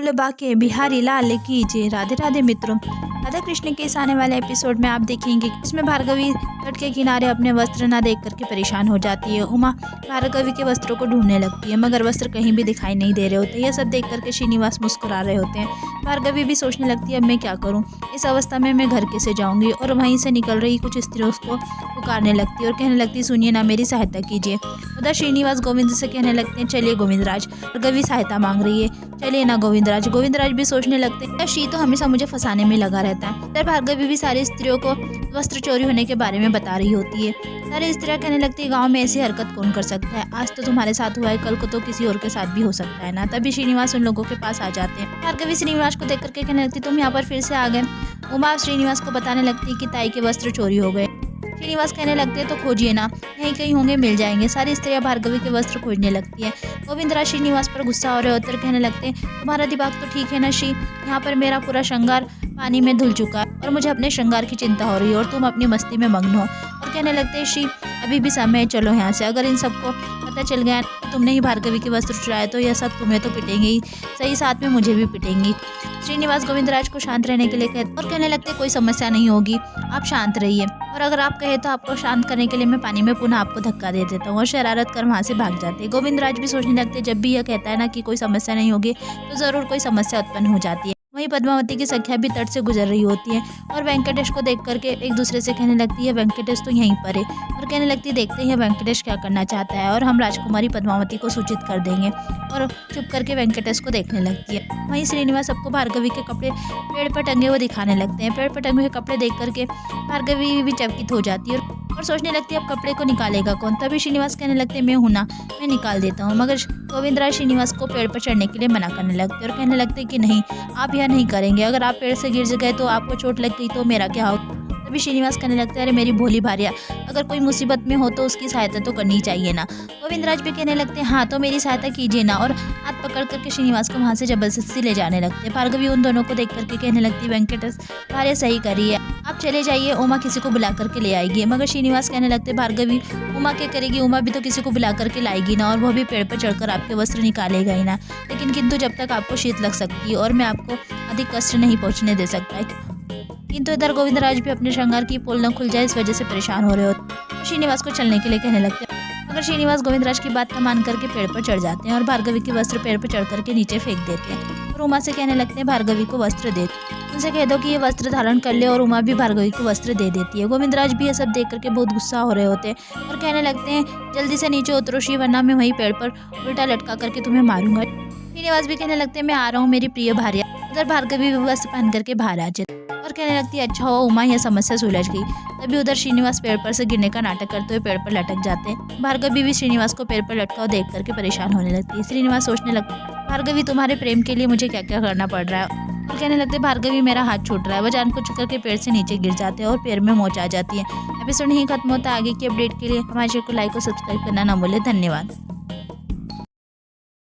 बोले बाके बिहारी लाल की जय। राधे राधे मित्रों, राधा कृष्ण के इस आने वाले एपिसोड में आप देखेंगे इसमें भार्गवी तट के किनारे अपने वस्त्र ना देख करके परेशान हो जाती है। उमा भार्गवी के वस्त्रों को ढूंढने लगती है मगर वस्त्र कहीं भी दिखाई नहीं दे रहे होते। यह सब देख करके श्रीनिवास मुस्कुरा रहे होते हैं। भार्गवी भी सोचने लगती है अब मैं क्या करूं, इस अवस्था में मैं घर कैसे जाऊंगी। और वहीं से निकल रही कुछ स्त्रियों को पुकारने लगती है और कहने लगती है सुनिए ना, मेरी सहायता कीजिए। उधर श्रीनिवास गोविंद से कहने लगते हैं चलिए गोविंदराज, भार्गवी सहायता मांग रही है, चलिए ना गोविंदराज। गोविंदराज भी सोचने लगते हैं श्री तो हमेशा मुझे फंसाने में लगा रहता है। इधर भार्गवी भी सारी स्त्रियों को वस्त्र चोरी होने के बारे में बता रही होती है। सारी स्त्रियां कहने लगती है गांव में ऐसी हरकत कौन कर सकता है, आज तो तुम्हारे साथ हुआ है, कल को तो किसी और के साथ भी हो सकता है ना। तभी श्रीनिवास उन लोगों के पास आ जाते हैं। भार्गवी श्रीनिवास को देख करके कहने लगती तुम यहाँ पर फिर से आ गए। उमा श्रीनिवास को बताने लगती है कि ताई के वस्त्र चोरी हो गए। श्रीनिवास कहने लगते हैं तो खोजिए ना, यहीं कहीं होंगे, मिल जाएंगे। सारी स्त्रियां भार्गवी के वस्त्र खोजने लगती है। गोविंदराज श्रीनिवास पर गुस्सा हो रहे होते और कहने लगते हैं तुम्हारा दिमाग तो ठीक है ना श्री, यहाँ पर मेरा पूरा श्रृंगार पानी में धुल चुका है और मुझे अपने श्रृंगार की चिंता हो रही है और तुम अपनी मस्ती में मग्न हो। और कहने लगते हैं श्री अभी भी समय है, चलो यहाँ से। अगर इन सबको पता चल गया कि तुमने ही भार्गवी के वस्त्र चुराए तो यह सब तुम्हें तो पिटेंगे ही सही, साथ में मुझे भी पिटेंगी। श्रीनिवास गोविंदराज को शांत रहने के लिए कहते और कहने लगते कोई समस्या नहीं होगी, आप शांत रहिए। और अगर आप कहे तो आपको शांत करने के लिए मैं पानी में पुनः आपको धक्का दे देता हूँ। और शरारत कर वहाँ से भाग जाते हैं। गोविंदराज भी सोचने लगते जब भी यह कहता है ना कि कोई समस्या नहीं होगी तो जरूर कोई समस्या उत्पन्न हो जाती है। वहीं पद्मावती की सखिया भी तट से गुजर रही होती है और वेंकटेश को देख करके एक दूसरे से कहने लगती है वेंकटेश तो यहीं पर है। और कहने लगती है देखते हैं वेंकटेश क्या करना चाहता है और हम राजकुमारी पद्मावती को सूचित कर देंगे। और चुप करके वेंकटेश को देखने लगती है। वहीं श्रीनिवास सबको भार्गवी के कपड़े पेड़ पर टंगे हुए दिखाने लगते हैं। पेड़ पर टंगे हुए कपड़े देख करके भार्गवी भी चकित हो जाती है और सोचने लगती है अब कपड़े को निकालेगा कौन। तभी श्रीनिवास कहने लगते मैं हूं ना, मैं निकाल देता हूँ। मगर गोविंदराज श्रीनिवास को पेड़ पर चढ़ने के लिए मना करने लगते और कहने लगते कि नहीं, आप यह नहीं करेंगे, अगर आप पेड़ से गिर गए तो आपको चोट लग गई तो मेरा क्या होगा। तभी श्रीनिवास कहने लगते अरे मेरी भोली भारिया, अगर कोई मुसीबत में हो तो उसकी सहायता तो करनी चाहिए ना। गोविंदराज भी कहने लगते हैं हाँ तो मेरी सहायता कीजिए ना। और हाथ पकड़ करके श्रीनिवास को वहाँ से जबरदस्ती ले जाने लगते हैं। भार्गवी उन दोनों को देख करके कहने लगती वेंकटेश भार्य सही करी है, आप चले जाइए, उमा किसी को बुला करके ले आएगी। मगर श्रीनिवास कहने लगते भार्गवी उमा क्या करेगी, उमा भी तो किसी को बुला करके लाएगी ना, और वह भी पेड़ पर चढ़कर आपके वस्त्र निकालेगा ही ना। लेकिन किंतु जब तक आपको शीत लग सकती है और मैं आपको अधिक कष्ट नहीं पहुँचने दे सकता है। किंतु इधर गोविंदराज भी अपने श्रृंगार की पोल न खुल जाए इस वजह से परेशान हो रहे होते। श्रीनिवास को चलने के लिए कहने लगते हैं मगर श्रीनिवास गोविंदराज की बात न मान करके पेड़ पर चढ़ जाते हैं और भार्गवी के वस्त्र पेड़ पर चढ़ करके नीचे फेंक देते हैं। और उमा से कहने लगते हैं भार्गवी को वस्त्र दे, उनसे कह दो कि ये वस्त्र धारण कर ले। और उमा भी भार्गवी को वस्त्र दे देती है। गोविंदराज भी ये सब देख करके बहुत गुस्सा हो रहे होते हैं और कहने लगते हैं जल्दी से नीचे उतरो श्री, वरना मैं वहीं पेड़ पर उल्टा लटका करके तुम्हें मारूंगा। श्रीनिवास भी कहने लगते हैं मैं आ रहा हूँ मेरी प्रिय भार्या। उधर भार्गवी भी वस्त्र पहन करके बाहर आ जाती और कहने लगती है अच्छा हुआ उमा यह समस्या सुलझ गई। तभी उधर श्रीनिवास पेड़ पर से गिरने का नाटक करते हुए पेड़ पर लटक जाते हैं। भार्गवी भी श्रीनिवास को पेड़ पर लटका हुआ देख करके परेशान होने लगती है। श्रीनिवास सोचने लगता है भार्गवी तुम्हारे प्रेम के लिए मुझे क्या क्या करना पड़ रहा है। और कहने लगते भार्गवी मेरा हाथ छूट रहा है। वह जानबूझ करके पेड़ से नीचे गिर जाते हैं और पैर में मोच आ जाती है। एपिसोड नहीं खत्म होता, आगे की अपडेट के लिए हमारे चैनल को लाइक और सब्सक्राइब करना ना भूलें। धन्यवाद।